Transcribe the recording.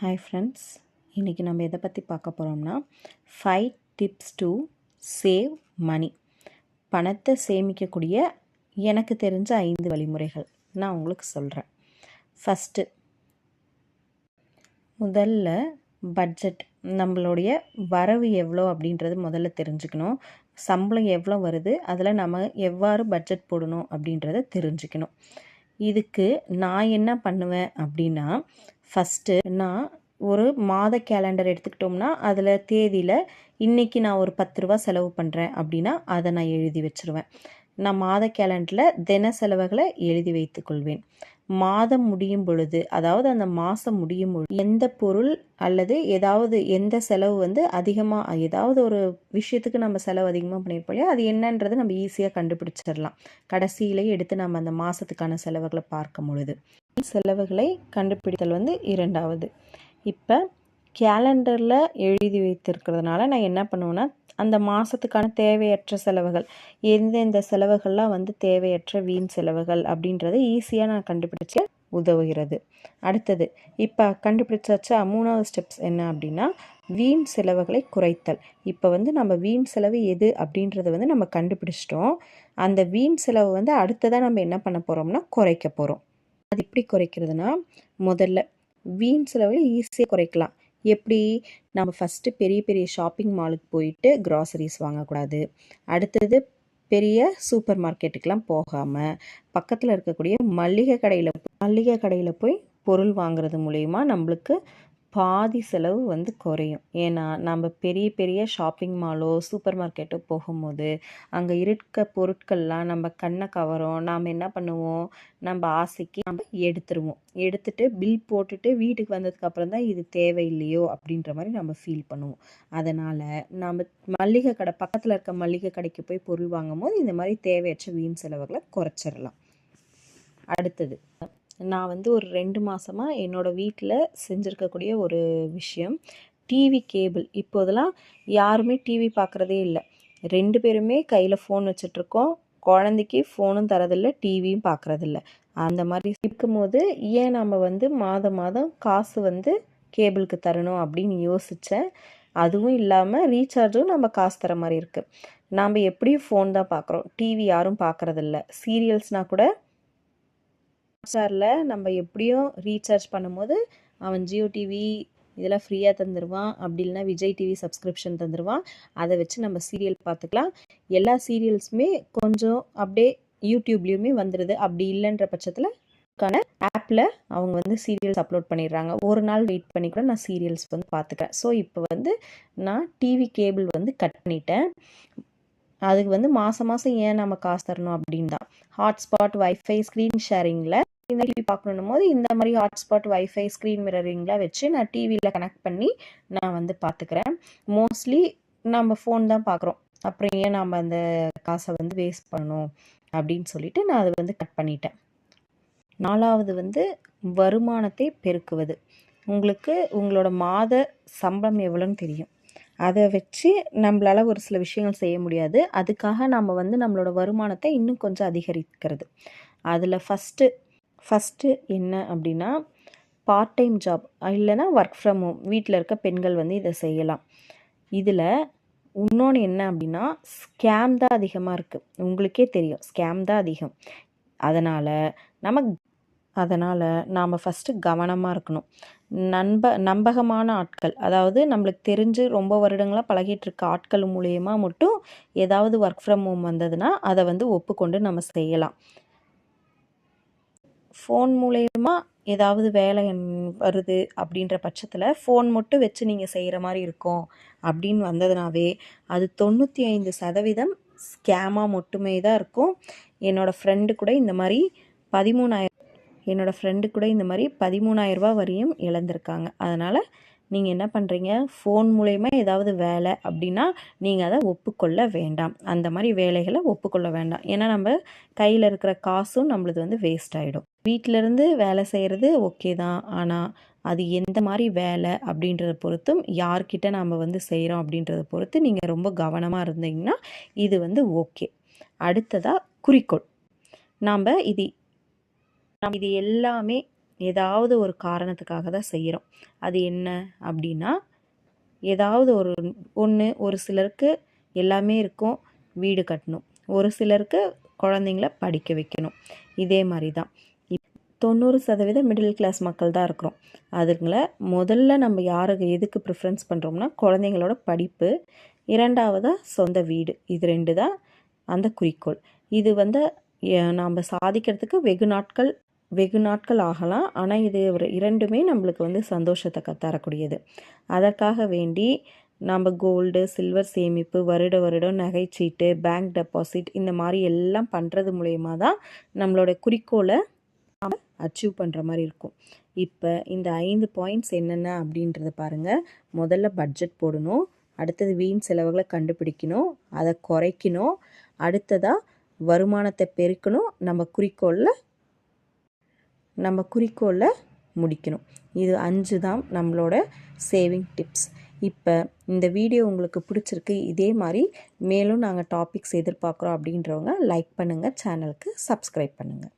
Hi friends, இன்றைக்கி நம்ம எதை பற்றி பார்க்க போகிறோம்னா 5 டிப்ஸ் டு சேவ் மணி. பணத்தை சேமிக்கக்கூடிய எனக்கு தெரிஞ்ச 5 வழிமுறைகள் நான் உங்களுக்கு சொல்கிறேன். ஃபஸ்ட்டு, முதல்ல பட்ஜெட். நம்மளுடைய வரவு எவ்வளோ அப்படின்றது முதல்ல தெரிஞ்சுக்கணும். சம்பளம் எவ்வளோ வருது, அதில் நம்ம எவ்வாறு பட்ஜெட் போடணும் அப்படின்றத தெரிஞ்சுக்கணும். இதுக்கு நான் என்ன பண்ணுவேன் அப்படின்னா, ஃபஸ்ட்டு நான் ஒரு மாத கேலண்டர் எடுத்துக்கிட்டோம்னா அதில் தேதியில் இன்றைக்கி நான் ஒரு 10 ரூபா செலவு பண்ணுறேன் அப்படின்னா அதை நான் எழுதி வச்சுருவேன். நான் மாத கேலண்டரில் தின செலவுகளை எழுதி வைத்துக்கொள்வேன். மாதம் முடியும் பொழுது, அதாவது அந்த மாதம் முடியும் பொழுது எந்த பொருள் அல்லது எந்த செலவு அதிகமாக, ஏதாவது ஒரு விஷயத்துக்கு நம்ம செலவு அதிகமாக பண்ணியிருப்போம் இல்லையா, அது என்னன்றது நம்ம ஈஸியாக கண்டுபிடிச்சிடலாம். கடைசியிலே எடுத்து நம்ம அந்த மாதத்துக்கான செலவுகளை பார்க்கும் பொழுது செலவுகளை கண்டுபிடித்தல் இரண்டாவது. இப்போ கேலண்டரில் எழுதி வைத்திருக்கிறதுனால நான் என்ன பண்ணுவேன்னா, அந்த மாதத்துக்கான தேவையற்ற செலவுகள், எந்தெந்த செலவுகள்லாம் தேவையற்ற வீண் செலவுகள் அப்படின்றத ஈஸியாக நான் கண்டுபிடிச்ச உதவுகிறது. அடுத்தது, இப்போ கண்டுபிடிச்சாச்சா, 3வது ஸ்டெப்ஸ் என்ன அப்படின்னா, வீண் செலவுகளை குறைத்தல். இப்போ நம்ம வீண் செலவு எது அப்படின்றத நம்ம கண்டுபிடிச்சிட்டோம். அந்த வீண் செலவு அடுத்ததாக நம்ம என்ன பண்ண போகிறோம்னா குறைக்க போகிறோம். அது எப்படி குறைக்கிறதுனா, முதல்ல வீண் செலவில் ஈஸியாக குறைக்கலாம். எப்படி? நம்ம ஃபஸ்ட்டு பெரிய பெரிய ஷாப்பிங் மாலுக்கு போயிட்டு க்ராசரிஸ் வாங்கக்கூடாது. அடுத்தது, பெரிய சூப்பர் மார்க்கெட்டுக்கெலாம் போகாமல் பக்கத்தில் இருக்கக்கூடிய மளிகை கடையில் போய் பொருள் வாங்குறது மூலயமா நம்மளுக்கு பாதி செலவு குறையும். ஏன்னா நம்ம பெரிய பெரிய ஷாப்பிங் மாலோ சூப்பர் மார்க்கெட்டோ போகும்போது அங்கே இருக்க பொருட்கள்லாம் நம்ம கண்ணை கவரும். நாம் என்ன பண்ணுவோம், நம்ம ஆசைக்கு நம்ம எடுத்துட்டு பில் போட்டுட்டு வீட்டுக்கு வந்ததுக்கப்புறம் தான் இது தேவையில்லையோ அப்படின்ற மாதிரி நம்ம ஃபீல் பண்ணுவோம். அதனால் நம்ம பக்கத்தில் இருக்க மளிகை கடைக்கு போய் பொருள் வாங்கும் போது இந்த மாதிரி தேவையற்ற வீண் செலவுகளை குறைச்சிடலாம். அடுத்தது, நான் ஒரு 2 மாதமாக என்னோடய வீட்டில் செஞ்சுருக்கக்கூடிய ஒரு விஷயம், டிவி கேபிள். இப்போதெல்லாம் யாருமே டிவி பார்க்குறதே இல்லை. 2 பேருமே கையில் ஃபோன் வச்சிட்ருக்கோம். குழந்தைக்கு ஃபோனும் தரதில்லை, டிவியும் பார்க்குறதில்ல. அந்த மாதிரி இருக்கும்போது ஏன் நம்ம மாதம் மாதம் காசு கேபிளுக்கு தரணும் அப்படின்னு யோசித்தேன். அதுவும் இல்லாமல் ரீசார்ஜும் நம்ம காசு தர மாதிரி இருக்குது. நாம் எப்படியும் ஃபோன் தான் பார்க்குறோம், டிவி யாரும் பார்க்குறதில்ல. சீரியல்ஸ்னால் கூட ஹாட்ஸ்டாரில் நம்ம எப்படியும் ரீசார்ஜ் பண்ணும்போது அவன் ஜியோ டிவி இதெல்லாம் ஃப்ரீயாக தந்துடுவான். அப்படி இல்லைனா விஜய் டிவி சப்ஸ்கிரிப்ஷன் தந்துடுவான். அதை வச்சு நம்ம சீரியல் பார்த்துக்கலாம். எல்லா சீரியல்ஸுமே கொஞ்சம் அப்படியே யூடியூப்லேயுமே வந்துடுது. அப்படி இல்லைன்ற பட்சத்தில் ஆப்பில் அவங்க சீரியல்ஸ் அப்லோட் பண்ணிடுறாங்க. ஒரு நாள் வெயிட் பண்ணி கூட நான் சீரியல்ஸ் பார்த்துக்கிறேன். ஸோ இப்போ நான் டிவி கேபிள் கட் பண்ணிட்டேன். அதுக்கு மாதம் மாதம் ஏன் நம்ம காசு தரணும் அப்படின்னு தான். ஹாட்ஸ்பாட், வைஃபை, ஸ்க்ரீன் ஷேரிங்கில் இந்த டிவி பார்க்கணும் போது இந்த மாதிரி ஹாட்ஸ்பாட், வைஃபை, ஸ்க்ரீன் மிரரிங்லாம் வச்சு நான் டிவியில் கனெக்ட் பண்ணி நான் பார்த்துக்கிறேன். மோஸ்ட்லி நம்ம ஃபோன் தான் பார்க்குறோம். அப்புறம் ஏன் நம்ம அந்த காசை வேஸ்ட் பண்ணணும் அப்படின்னு சொல்லிட்டு நான் அதை கட் பண்ணிட்டேன். 4வது வருமானத்தை பெருக்குவது. உங்களுக்கு உங்களோட மாத சம்பளம் எவ்வளோன்னு தெரியும். அதை வச்சு நம்மளால் ஒரு சில விஷயங்கள் செய்ய முடியாது. அதுக்காக நம்ம நம்மளோட வருமானத்தை இன்னும் கொஞ்சம் அதிகரிக்கிறது. அதில் ஃபஸ்ட்டு என்ன அப்படின்னா, பார்ட் டைம் ஜாப் இல்லைனா ஒர்க் ஃப்ரம் ஹோம். வீட்டில் இருக்க பெண்கள் இதை செய்யலாம். இதில் இன்னொன்று என்ன அப்படின்னா, ஸ்கேம் தான் அதிகமாக இருக்குது. உங்களுக்கே தெரியும், ஸ்கேம் தான் அதிகம். அதனால் நாம் ஃபஸ்ட்டு கவனமாக இருக்கணும். நம்பகமான ஆட்கள், அதாவது நம்மளுக்கு தெரிஞ்சு ரொம்ப வருடங்களாக பழகிட்டு இருக்க ஆட்கள் மூலயமா மட்டும் ஏதாவது ஒர்க் ஃப்ரம் ஹோம் வந்ததுன்னா அதை ஒப்புக்கொண்டு நம்ம செய்யலாம். ஃபோன் மூலயமா ஏதாவது வேலை வருது அப்படின்ற பட்சத்தில் ஃபோன் மட்டும் வச்சு நீங்கள் செய்கிற மாதிரி இருக்கும் அப்படின்னு வந்ததுனாவே அது 95% ஸ்கேமாக மட்டுமே தான் இருக்கும். என்னோடய ஃப்ரெண்டு கூட இந்த மாதிரி 13,000 ரூபா வரையும் இழந்திருக்காங்க. அதனால் நீங்கள் என்ன பண்ணுறீங்க, ஃபோன் மூலயமா ஏதாவது வேலை அப்படின்னா நீங்கள் அதை ஒப்புக்கொள்ள வேண்டாம். அந்த மாதிரி வேலைகளை ஒப்புக்கொள்ள வேண்டாம். ஏன்னா நம்ம கையில் இருக்கிற காசும் நம்மளது வேஸ்ட் ஆகிடும். வீட்டிலேருந்து வேலை செய்கிறது ஓகே தான், ஆனால் அது எந்த மாதிரி வேலை அப்படின்றத பொறுத்தும், யார்கிட்ட நம்ம செய்கிறோம் அப்படின்றத பொறுத்து நீங்கள் ரொம்ப கவனமாக இருந்தீங்கன்னா இது ஓகே. அடுத்ததாக குறிக்கோள். நாம் இது எல்லாமே ஏதாவது ஒரு காரணத்துக்காக தான் செய்கிறோம். அது என்ன அப்படின்னா, ஏதாவது ஒரு சிலருக்கு எல்லாமே இருக்கும், வீடு கட்டணும். ஒரு சிலருக்கு குழந்தைங்கள படிக்க வைக்கணும். இதே மாதிரி தான் 90% மிடில் கிளாஸ் மக்கள் தான் இருக்கிறோம். அதுங்கள முதல்ல நம்ம எதுக்கு ப்ரிஃபரன்ஸ் பண்ணுறோம்னா, குழந்தைங்களோட படிப்பு, இரண்டாவதாக சொந்த வீடு. இது 2 தான் அந்த குறிக்கோள். இது நாம் சாதிக்கிறதுக்கு வெகு நாட்கள் ஆகலாம். ஆனால் இது இரண்டுமே நம்மளுக்கு சந்தோஷத்தை தரக்கூடியது. அதற்காக வேண்டி நம்ம கோல்டு, சில்வர் சேமிப்பு, வருடம் நகைச்சீட்டு, பேங்க் டெபாசிட் இந்த மாதிரி எல்லாம் பண்ணுறது மூலயமா தான் நம்மளோட குறிக்கோளை நாம் அச்சீவ் பண்ணுற மாதிரி இருக்கும். இப்போ இந்த 5 பாயிண்ட்ஸ் என்னென்ன அப்படின்றத பாருங்கள். முதல்ல பட்ஜெட் போடணும், அடுத்தது வீண் செலவுகளை கண்டுபிடிக்கணும், அதை குறைக்கணும், அடுத்ததாக வருமானத்தை பெருக்கணும், நம்ம குறிக்கோளில் முடிக்கணும். இது 5 தான் நம்மளோட சேவிங் டிப்ஸ். இப்போ இந்த வீடியோ உங்களுக்கு பிடிச்சிருக்கு, இதே மாதிரி மேலும் நாங்கள் டாபிக்ஸ் எதிர்பார்க்குறோம் அப்படின்றவங்க லைக் பண்ணுங்கள், சேனலுக்கு சப்ஸ்கிரைப் பண்ணுங்கள்.